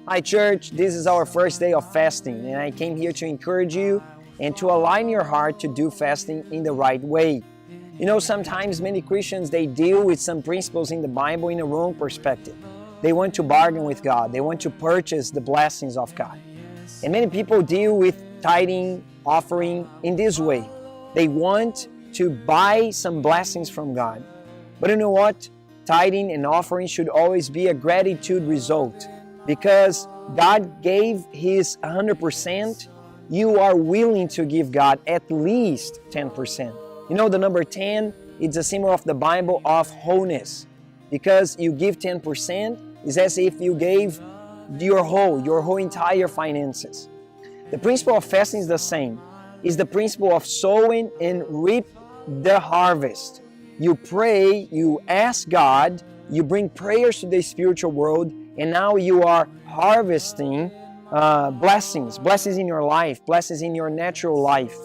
Hi church, this is our first day of fasting and I came here to encourage you and to align your heart to do fasting in the right way. You know, sometimes many Christians, they deal with some principles in the Bible in a wrong perspective. They want to bargain with God. They want to purchase the blessings of God. And many people deal with tithing, offering in this way. They want to buy some blessings from God. But you know what? Tithing and offering should always be a gratitude result. Because God gave His 100%, you are willing to give God at least 10%. You know, the number 10, it's a symbol of the Bible of wholeness. Because you give 10%, it's as if you gave your whole entire finances. The principle of fasting is the same. It's the principle of sowing and reap the harvest. You pray, you ask God, you bring prayers to the spiritual world, and now you are harvesting blessings in your life, blessings in your natural life.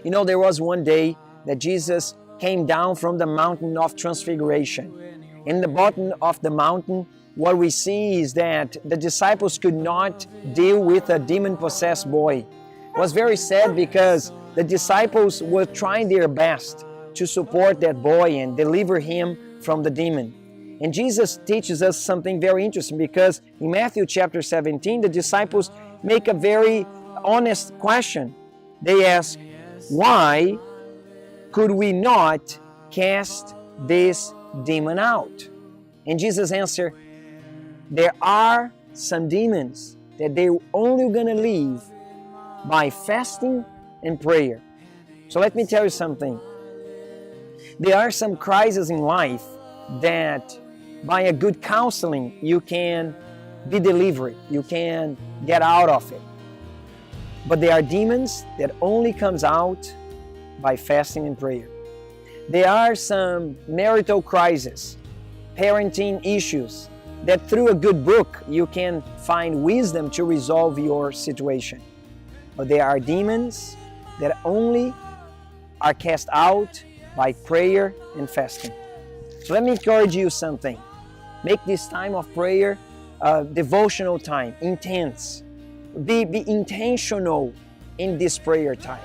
You know, there was one day that Jesus came down from the mountain of transfiguration. In the bottom of the mountain, what we see is that the disciples could not deal with a demon-possessed boy. It was very sad because the disciples were trying their best to support that boy and deliver him from the demon. And Jesus teaches us something very interesting because in Matthew chapter 17, the disciples make a very honest question. They ask, why could we not cast this demon out? And Jesus answered, there are some demons that they're only going to leave by fasting and prayer. So let me tell you something. There are some crises in life that by a good counseling, you can be delivered. You can get out of it. But there are demons that only comes out by fasting and prayer. There are some marital crises, parenting issues, that through a good book, you can find wisdom to resolve your situation. But there are demons that only are cast out by prayer and fasting. So let me encourage you something. Make this time of prayer a devotional time, intense. Be intentional in this prayer time.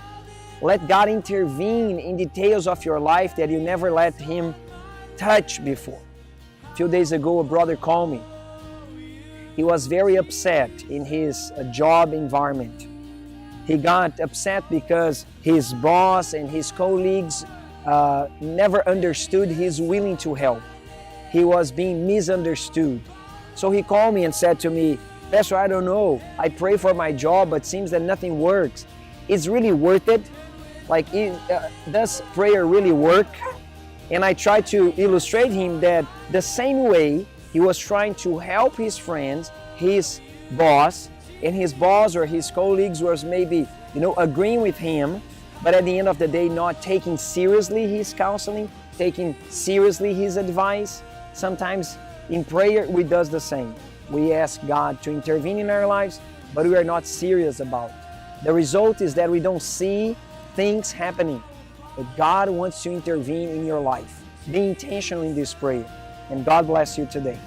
Let God intervene in details of your life that you never let Him touch before. A few days ago, a brother called me. He was very upset in his job environment. He got upset because his boss and his colleagues never understood his willing to help. He was being misunderstood. So he called me and said to me, Pastor, I don't know. I pray for my job, but it seems that nothing works. It's really worth it? Like, does prayer really work? And I tried to illustrate him that the same way he was trying to help his friends, his boss, and his boss or his colleagues was maybe, agreeing with him, but at the end of the day, not taking seriously his counseling, taking seriously his advice. Sometimes in prayer, we do the same. We ask God to intervene in our lives, but we are not serious about it. The result is that we don't see things happening. But God wants to intervene in your life. Be intentional in this prayer. And God bless you today.